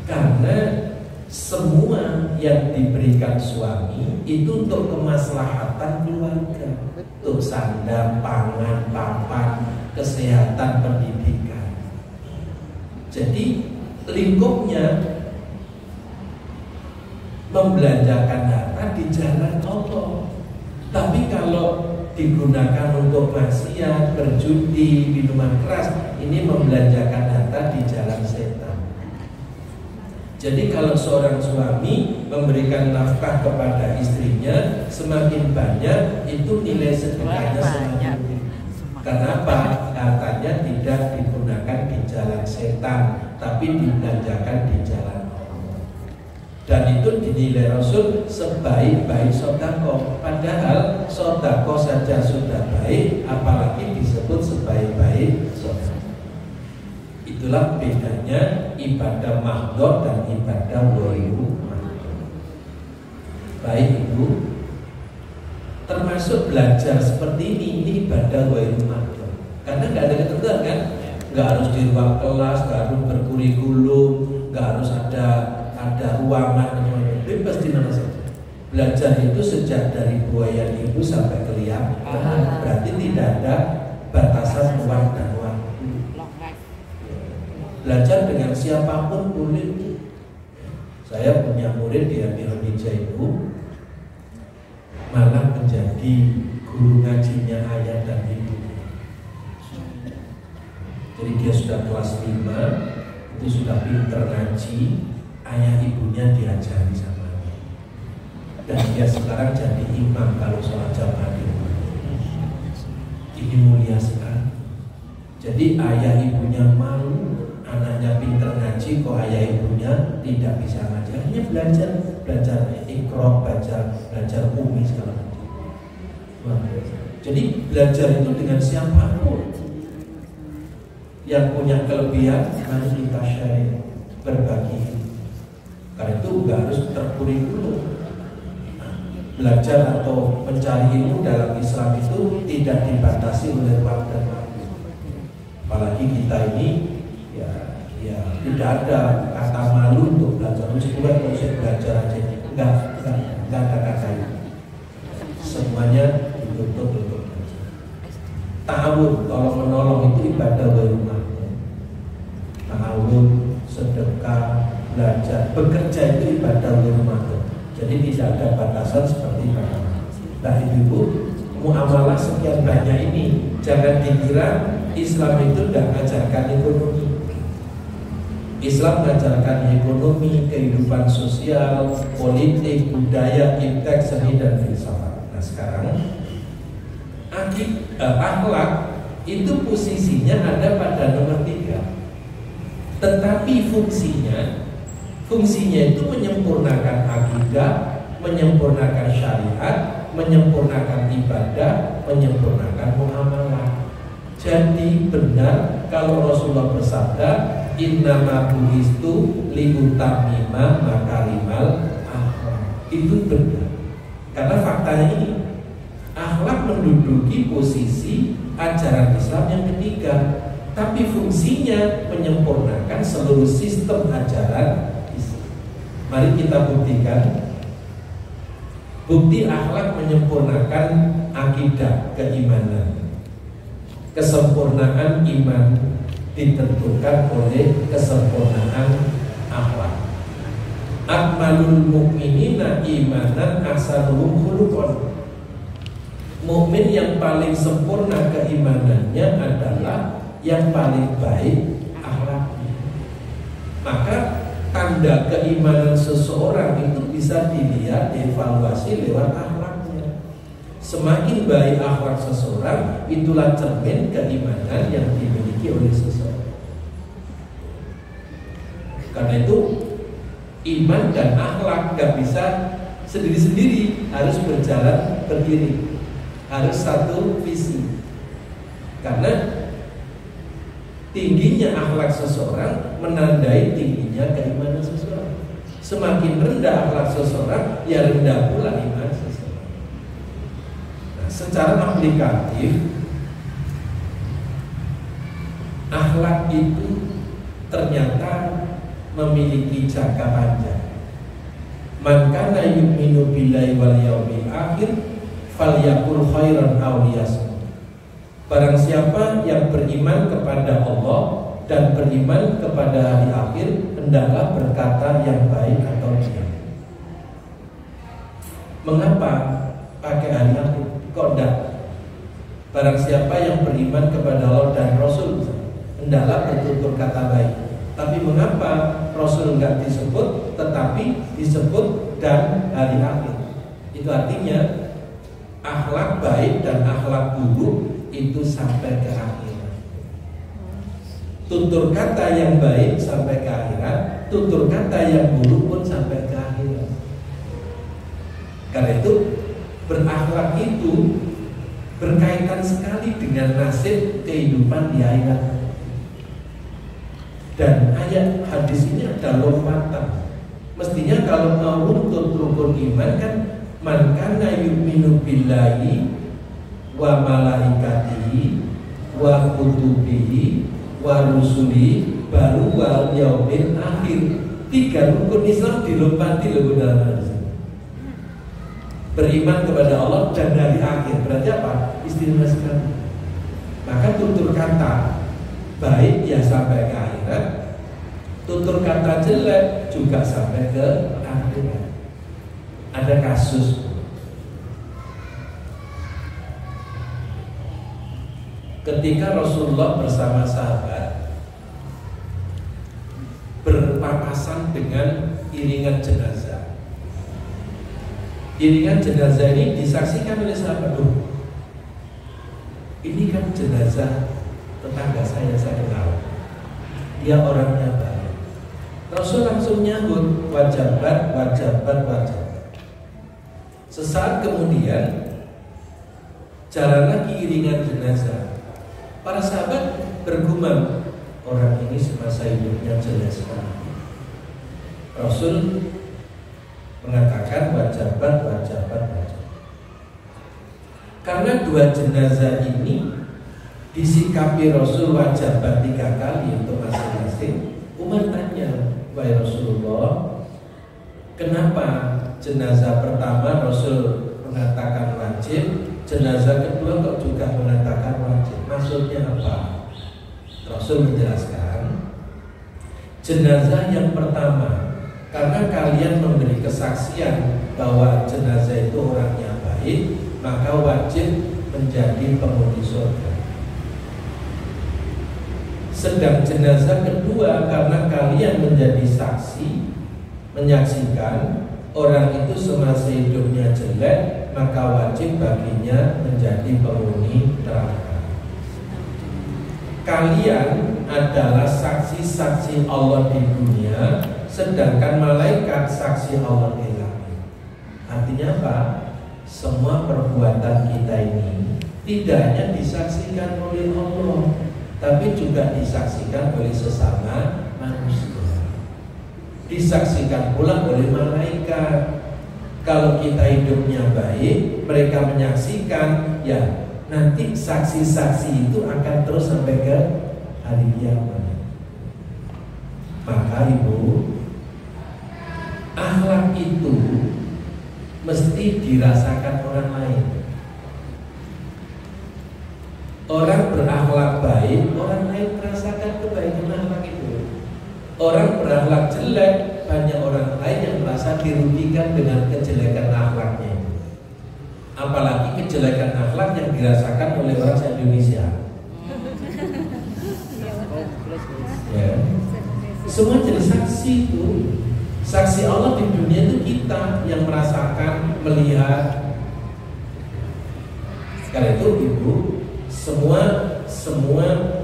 Karena semua yang diberikan suami itu untuk kemaslahatan keluarga, untuk sandang, pangan, papan, kesehatan, pendidikan. Jadi lingkupnya membelanjakan harta di jalan Allah. Tapi kalau digunakan untuk maksiat, berjudi, minuman keras, ini membelanjakan harta di jalan setan. Jadi kalau seorang suami memberikan nafkah kepada istrinya semakin banyak, itu nilai sedekahnya semakin tinggi. Kenapa? Hartanya tidak digunakan di jalan setan, tapi dibelanjakan di jalan Allah. Dan itu dinilai Rasul sebaik-baik sedekah. Padahal sedekah saja sudah baik, apalagi disebut sebaik-baik sedekah. Itulah bedanya ibadah mahdho dan ibadah ghairu mahdho. Baik Ibu, termasuk belajar seperti ini ibadah ghairu mahdho. Karena nggak ada ketentuan kan, nggak harus di ruang kelas, nggak harus berkurikulum, nggak harus ada ruangan, bebas di mana saja. Belajar itu sejak dari buayan ibu sampai ke liang, berarti tidak ada batasan ruang dan waktu. Belajar dengan siapapun boleh. Saya punya murid di Indonesia itu malah menjadi guru ngajinya ayah dan ibu. Jadi dia sudah kelas 5, itu sudah pinter ngaji, ayah ibunya diajari sama dia. Dan dia sekarang jadi imam kalau sholat jamaah di rumah. Ini mulia sekali. Jadi ayah ibunya malu anaknya pinter ngaji, kok ayah ibunya tidak bisa ngaji. Akhirnya belajar ikro, belajar umi segala macam. Jadi belajar itu dengan siapapun yang punya kelebihan, mari kita share, berbagi. Karena itu nggak harus terkurikulum. Belajar atau mencari ilmu dalam Islam itu tidak dibatasi oleh waktu dan waktu. Apalagi kita ini ya tidak ada kata malu untuk belajar. Kalau saya belajar aja, enggak ada kata itu. Semuanya dituntut untuk belajar. Ta'awun, tolong menolong itu ibadah rumah. Ta'awun, sedekah, belajar, bekerja itu ibadah rumah. Jadi tidak ada batasan seperti bagaimana. Nah ibu, muamalah sekian banyak ini, jangan dikira Islam itu tidak mengajarkan ekonomi. Islam mengajarkan ekonomi, kehidupan sosial, politik, budaya, iptek, seni dan filsafat. Nah sekarang akhlak itu posisinya ada pada nomor 3. Tetapi fungsinya itu menyempurnakan akidah, menyempurnakan syariat, menyempurnakan ibadah, menyempurnakan muamalah. Jadi benar kalau Rasulullah bersabda, innama bu'istu liutammima makarimal akhlak. Itu benar. Karena faktanya ini, akhlak menduduki posisi ajaran Islam yang ketiga, tapi fungsinya menyempurnakan seluruh sistem ajaran. Mari kita buktikan. Bukti akhlak menyempurnakan akidah, keimanan. Kesempurnaan iman ditentukan oleh kesempurnaan akhlak. Akmalul mu'minina imanan ahsanuhum khuluqan. Mukmin yang paling sempurna keimanannya adalah yang paling baik akhlaknya. Maka tanda keimanan seseorang itu bisa dilihat, dievaluasi lewat akhlaknya. Semakin baik akhlak seseorang, itulah cermin keimanan yang dimiliki oleh seseorang. Karena itu iman dan akhlak gak bisa sendiri-sendiri, harus berjalan beriring, harus satu visi. Karena tingginya akhlak seseorang menandai tingginya keimanan seseorang. Semakin rendah akhlak seseorang, ya rendah pula iman seseorang. Nah, secara aplikatif, akhlak itu ternyata memiliki jangka panjang. Man kana yu'minu billahi wal yaumil akhir falyaqul khairan aw liyasmut. Barang siapa yang beriman kepada Allah dan beriman kepada hari akhir, hendaklah berkata yang baik atau diam. Mengapa pakai hari akhir? Kok enggak? Barang siapa yang beriman kepada Allah dan Rasul, hendaklah bertutur kata baik. Tapi mengapa Rasul enggak disebut, tetapi disebut dan hari akhir? Itu artinya akhlak baik dan akhlak buruk itu sampai ke akhirat. Tutur kata yang baik sampai ke akhirat, tutur kata yang buruk pun sampai ke akhirat. Karena itu berakhlak itu berkaitan sekali dengan nasib kehidupan di akhirat. Dan ayat hadis ini ada lompatan. Mestinya kalau mau runtut rukun iman kan, man kana yu'minu billahi wa malaikatihi wa kutubihi wa rusuli baru wal yaumil akhir. 3 rukun Islam dilompati loh dalam hadis. Beriman kepada Allah dan hari akhir. Berarti apa? Istimewa sekali. Maka tutur kata baik ya sampai ke akhirat, tutur kata jelek juga sampai ke akhirat. Ada kasus ketika Rasulullah bersama sahabat berpapasan dengan iringan jenazah. Iringan jenazah ini disaksikan oleh sahabat. Ini kan jenazah tetangga saya kenal. Dia orangnya baik. Rasul langsung nyambut, wajabat. Sesaat kemudian jalan lagi iringan jenazah. Para sahabat bergumam, orang ini semasa hidupnya jelek sekali. Rasul mengatakan wajabat. Karena dua jenazah ini disikapi Rasul wajabat 3 kali untuk masing-masing. Umar tanya, wahai Rasulullah, kenapa jenazah pertama Rasul mengatakan wajib, jenazah kedua kok juga mengatakan wajib? Maksudnya apa? Rasul menjelaskan, jenazah yang pertama karena kalian memberi kesaksian bahwa jenazah itu orangnya baik, maka wajib menjadi penghuni surga. Sedang jenazah kedua karena kalian menjadi saksi, menyaksikan orang itu semasa hidupnya jelek, maka wajib baginya menjadi penghuni neraka. Kalian adalah saksi-saksi Allah di dunia, sedangkan malaikat saksi Allah di langit. Artinya apa? Semua perbuatan kita ini tidak hanya disaksikan oleh Allah, tapi juga disaksikan oleh sesama manusia. Disaksikan pula oleh malaikat. Kalau kita hidupnya baik, mereka menyaksikan, ya nanti saksi-saksi itu akan terus sampai ke hari kiamat. Maka ibu, akhlak itu mesti dirasakan orang lain. Orang berakhlak baik, orang lain merasakan kebaikan akhlak itu. Orang berakhlak jelek, banyak orang lain yang merasa dirugikan dengan kejelekan akhlaknya. Apalagi kejelekan akhlak yang dirasakan oleh orang se-Indonesia. Ya. Semua jadi saksi itu. Saksi Allah di dunia itu kita yang merasakan, melihat. Karena itu ibu, semua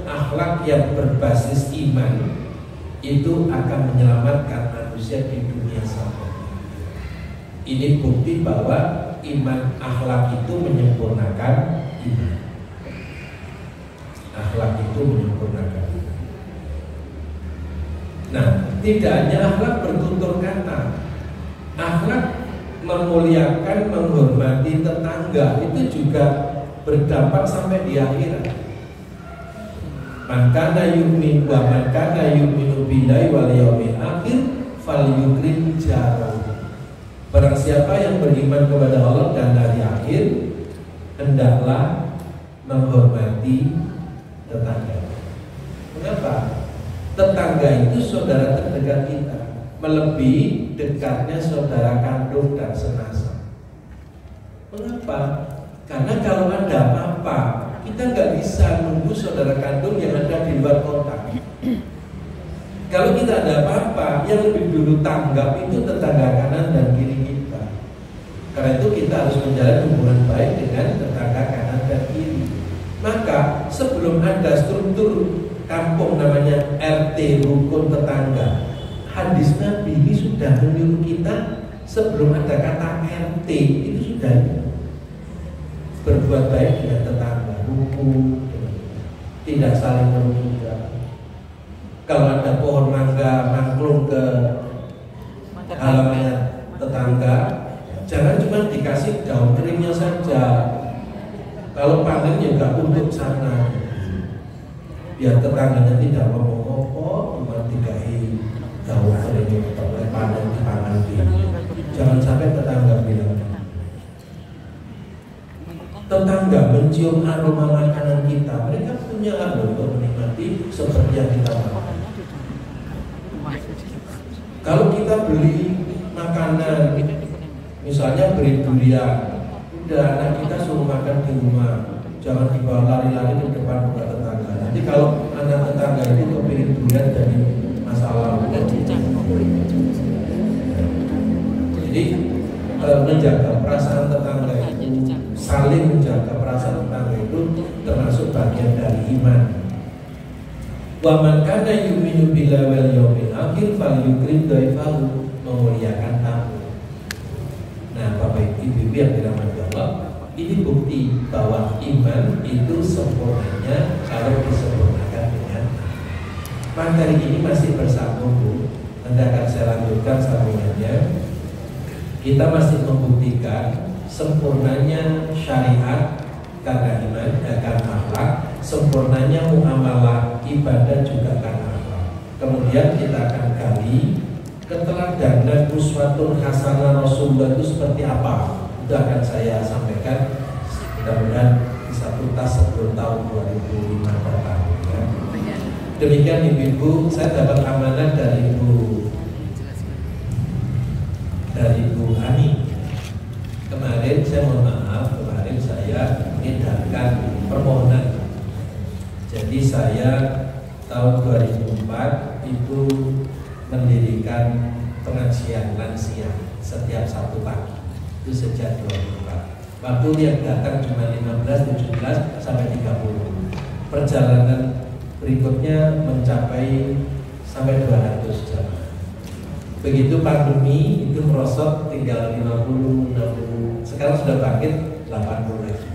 akhlak yang berbasis iman itu akan menyelamatkan manusia di dunia sampai. Ini bukti bahwa iman akhlak itu menyempurnakan iman. Akhlak itu menyempurnakan iman. Nah, tidak hanya akhlak bertutur kata. Akhlak memuliakan, menghormati tetangga itu juga berdampak sampai di akhirat. Man kana yu'min wa man kana yu'minu billahi wal yaumil akhir falyukrim jarahu. Barang siapa yang beriman kepada Allah dan hari akhir, hendaklah menghormati tetangga. Mengapa? Tetangga itu saudara terdekat kita, melebihi dekatnya saudara kandung dan senasab. Mengapa? Karena kalau ada apa-apa, kita nggak bisa nunggu saudara kandung yang ada di luar kota. Kalau kita ada apa-apa, yang lebih dulu tanggap itu tetangga kanan dan kiri kita. Karena itu kita harus menjalin hubungan baik dengan tetangga kanan dan kiri. Maka sebelum ada struktur kampung namanya RT, rukun tetangga, hadis Nabi ini sudah menyuruh kita sebelum ada kata RT itu sudah berbuat baik dengan tetangga, rukun, tidak saling merugikan. Kalau ada pohon mangga mangklung ke halaman tetangga, jangan cuma dikasih daun keringnya saja. Kalau panen juga untuk sana, biar tetangganya tidak ngomong-ngomong, cuma dikai daun keringnya untuk panen di tangan dia. Jangan sampai tetangga bilang. Tetangga mencium aroma makanan kita, mereka punya hak untuk menikmati seperti yang kita makan. Kalau kita beli makanan, misalnya beli durian, udah anak kita suruh makan di rumah, jangan dibawa lari-lari ke depan rumah tetangga. Nanti kalau anak tetangga itu kepingin durian jadi masalah. Jadi menjaga perasaan tetangga itu, saling menjaga perasaan tetangga itu termasuk bagian dari iman. Wa man kana yu'minu billahi wal yawmil akhir falyukrim dhaifahu, memuliakan tamu. Nah, Bapak Ibu yang dirahmati Allah, ini bukti bahwa iman itu sempurnanya kalau disempurnakan dengan materi ini masih bersambung, Bu. Nanti akan saya lanjutkan sambungannya. Kita masih membuktikan sempurnanya syariat karena iman, karena akhlak, sempurnanya muamalah ibadah juga karena akhlak. Kemudian kita akan gali keteladanan uswatun hasanah Rasulullah itu seperti apa. Itu akan saya sampaikan mudah-mudahan bisa tuntas sebelum tahun 2005 datang ya. Demikian Ibu, saya dapat amanah dari Ibu Ani. Kemarin saya mohon maaf, kemarin saya edarkan permohonan. Jadi saya tahun 2004 itu mendirikan pengajian lansia setiap Sabtu pagi. Itu sejak 2004. Waktu yang datang cuma 15, 17 sampai 30. Perjalanan berikutnya mencapai sampai 200 jam. Begitu pandemi itu merosot tinggal 50, 60. Sekarang sudah bangkit 80 lagi.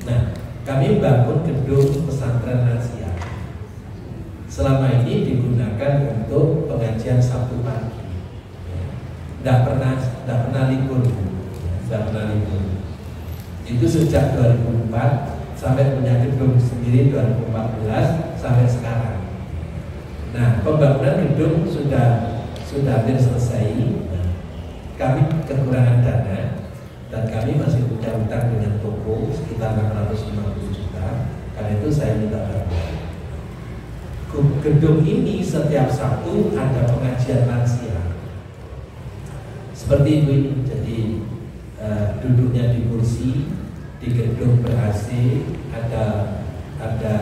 Nah, kami bangun gedung pesantren lansia. Selama ini digunakan untuk pengajian Sabtu pagi. Tidak pernah libur. Itu sejak 2004 sampai punya gedung sendiri 2014 sampai sekarang. Nah, pembangunan gedung sudah hampir selesai. Kami kekurangan dana dan kami masih punya hutang dengan toko sekitar 650 juta. Karena itu saya minta bantuan. Gedung ini setiap Sabtu ada pengajian lansia. Seperti itu ini. Jadi duduknya di kursi, di gedung ber-AC, ada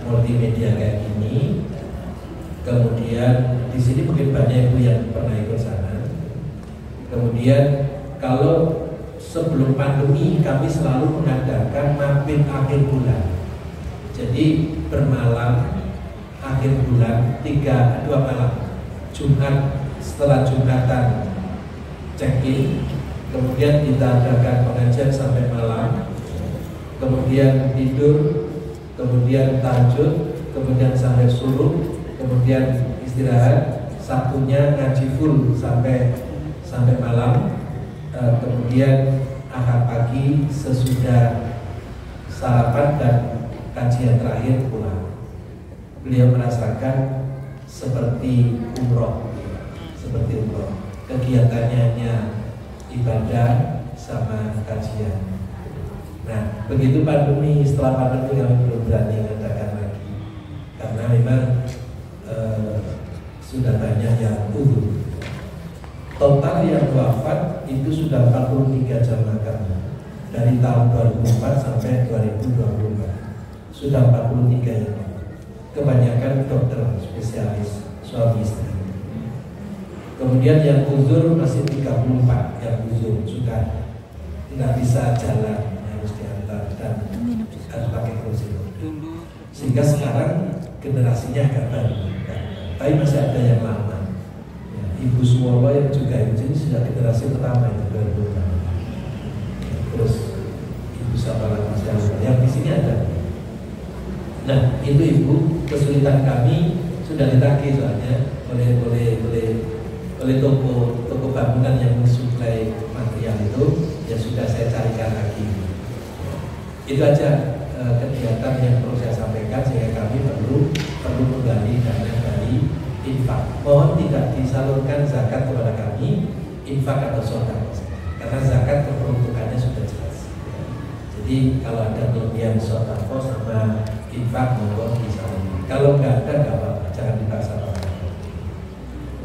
multimedia kayak gini. Kemudian di sini mungkin banyak ibu yang pernah ikut sana. Kemudian kalau sebelum pandemi kami selalu mengadakan mampir akhir bulan. Jadi bermalam akhir bulan 2 malam. Jumat setelah Jumatan check-in, kemudian kita adakan pengajian sampai malam, kemudian tidur, kemudian tahajud, kemudian sampai suruh, kemudian istirahat. Sabtunya ngaji full sampai malam, kemudian Ahad pagi sesudah sarapan dan kajian terakhir pulang. Beliau merasakan seperti umroh, kegiatannya hanya ibadah sama kajian. Nah, begitu pandemi, setelah pandemi kami belum berani mengadakan lagi karena memang sudah banyak yang uzur. Total yang wafat itu sudah 43 jamaah kami dari tahun 2004 sampai 2024. Sudah 43 yang kebanyakan dokter spesialis suami istri. Kemudian yang uzur masih 34 yang uzur sudah nggak bisa jalan, harus diantar dan harus pakai kursi roda. Sehingga sekarang generasinya agak baru, tapi masih ada yang lama. Ya, Ibu Suwono yang juga ini sudah generasi pertama itu 2006. Terus Ibu Sabala masih ada, yang di sini ada. Nah, itu Ibu, kesulitan kami sudah ditagih soalnya oleh toko bangunan yang mensuplai material itu, ya sudah saya carikan lagi. Itu aja kegiatan yang perlu saya sampaikan, sehingga kami perlu menggali dana dari infak. Mohon tidak disalurkan zakat kepada kami, infak atau sedekah, karena zakat keperuntukannya sudah jelas. Jadi kalau ada kelebihan sedekah sama infak monggo disalurkan. Kalau nggak ada nggak apa-apa, jangan dipaksa-paksa.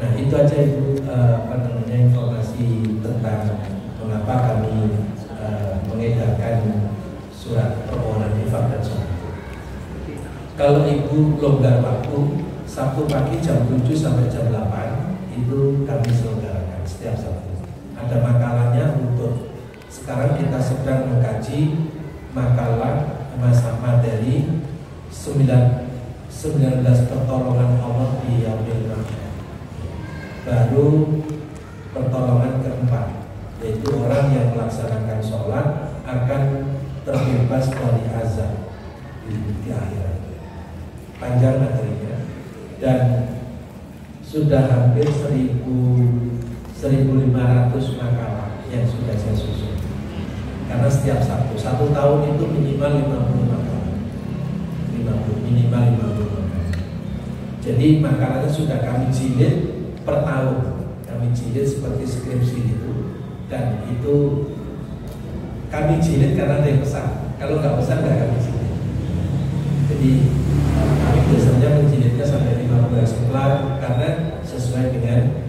Nah, itu aja Ibu informasi tentang mengapa kami mengedarkan surat permohonan infak dan sedekah. Kalau Ibu longgar waktu, Sabtu pagi jam 7 sampai jam 8 itu kami selenggarakan setiap Sabtu. Ada makalahnya untuk sekarang kita sedang mengkaji makalah materi 19 pertolongan Allah di Yaumil Mahsyar. Baru pertolongan keempat, yaitu orang yang melaksanakan sholat akan terbebas dari azab di akhirat. Panjang materinya dan sudah hampir 1.500 makalah yang sudah saya susun. Karena setiap satu tahun itu minimal 50 makalah, minimal 50 makalah. Jadi makalahnya sudah kami jilid per tahun, kami jilid seperti skripsi itu, dan itu kami jilid karena ada yang pesan. Kalau nggak pesan nggak kami jilid. Jadi kami biasanya menjilidnya sampai 50 eksemplar karena sesuai dengan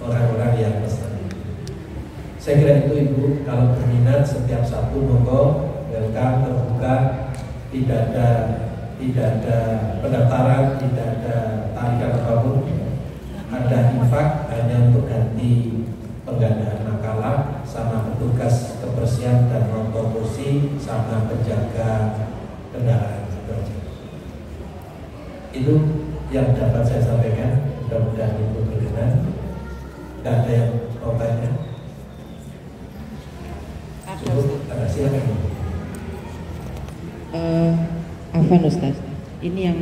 orang-orang yang pesan. Saya kira itu Ibu, kalau berminat setiap Sabtu monggo, welcome, terbuka, tidak ada pendaftaran, tidak ada tarikan apapun. Ada infak hanya untuk ganti penggandaan makalah sama petugas kebersihan dan nonton kursi sama penjaga kendaraan. Itu yang dapat saya sampaikan. Mudah-mudahan itu berkenan. Tidak ada yang mau tanya. Silakan. Afwan Ustaz, ini yang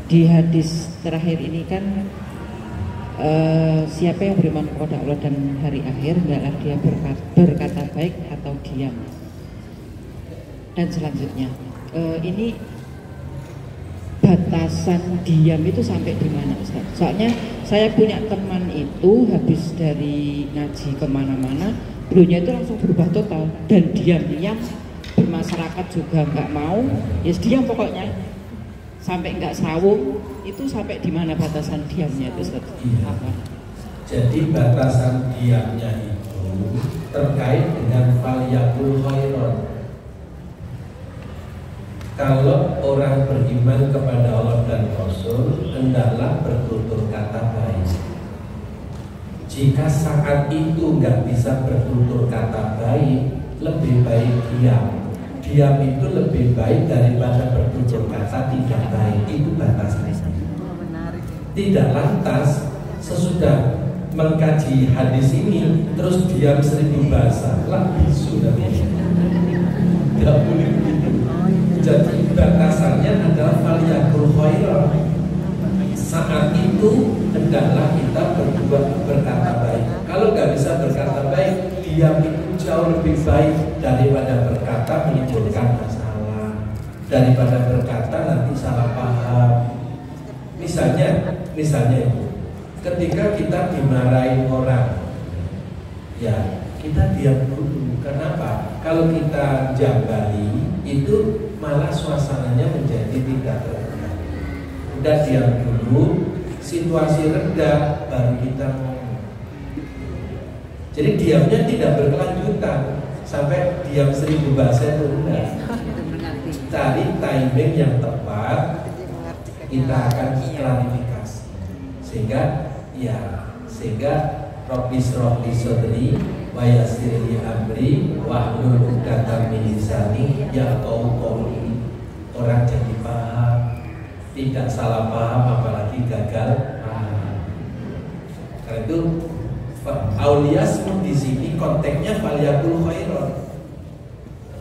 di hadis terakhir ini kan siapa yang beriman kepada Allah dan hari akhir hendaklah dia berkata baik atau diam. Dan selanjutnya ini batasan diam itu sampai di mana Ustaz? Soalnya saya punya teman itu habis dari ngaji kemana-mana, beliaunya itu langsung berubah total dan diam-diam, bermasyarakat juga nggak mau, ya diam pokoknya sampai nggak sawung. Itu sampai di mana batasan diamnya itu Ustaz? Iya. Jadi batasan diamnya itu terkait dengan faliyakul khairon. Kalau orang beriman kepada Allah dan Rasul, hendaklah bertutur kata baik. Jika saat itu nggak bisa bertutur kata baik, lebih baik diam. Diam itu lebih baik daripada bertutur kata tidak baik. Itu batasnya. Tidak lantas sesudah mengkaji hadis ini terus diam 1000 bahasa, lah sudah tidak boleh. Jadi batasannya adalah faliyakul khairan. Saat itu hendaklah kita berkata baik. Kalau nggak bisa berkata baik, diam itu jauh lebih baik daripada berkata menimbulkan masalah, daripada berkata nanti salah paham. Misalnya ketika kita dimarahin orang, ya kita diam dulu. Kenapa? Kalau kita jambali itu malah suasananya menjadi tidak terkendali. Udah diam dulu, situasi reda, baru kita ngomong. Jadi diamnya tidak berkelanjutan sampai diam 1000 bahasa itu enggak. Cari timing yang tepat, kita akan klarifikasi sehingga Rabbi shrah li sadri wa yassir li amri wahlul 'uqdatam min lisani yafqahu qawli. Orang jadi paham, tidak salah paham, apalagi gagal paham. Karena itu auliasmu di sini konteksnya faliyakul khairon.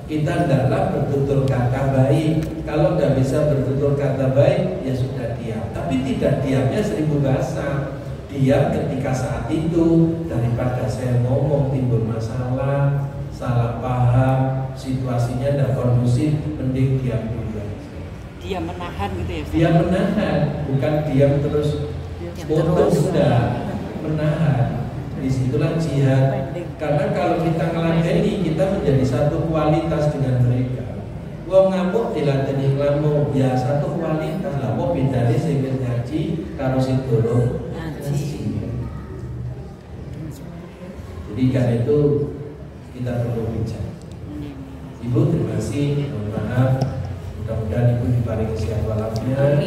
Kita hendaklah bertutur kata baik. Kalau tidak bisa bertutur kata baik, ya sudah diam. Tapi tidak diamnya 1000 bahasa. Diam ketika saat itu, daripada saya ngomong timbul masalah, salah paham, situasinya tidak kondusif, mending diam dulu. Dia menahan gitu ya? Dia menahan, bukan diam terus putus, sudah menahan. Disitulah jihad. Karena kalau kita ngeladeni, kita menjadi satu kualitas dengan mereka. Wong ngamuk diladeni ngamuk, ya satu kualitas lah. Mau bedanya sehingga ngaji karo sing durung ngaji. Jadi karena itu kita perlu bijak. Ibu terima kasih, mohon maaf. Mudah-mudahan Ibu diparingi sehat walafiat,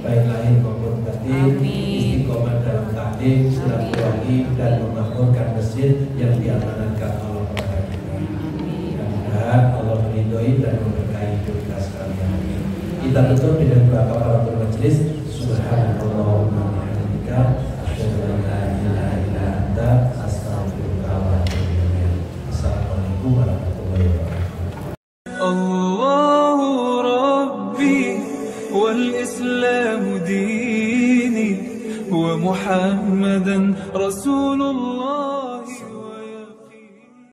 baik lahir maupun batin. hadir, istiqomah dalam taklim, silaturahmi dan memakmurkan masjid yang diamanatkan Allah kepada kita. Mudah-mudahan Allah meridhoi dan memberkahi hidup kita sekalian. Kita tutup dengan doa kafaratul majelis. Subhanallahumma wa bihamdika, asyhadu an la ilaha illa anta, astaghfiruka wa atubu ilaik. Assalamualaikum warahmatullahi wabarakatuh. الله ربي والإسلام ديني ومحمدا رسول الله.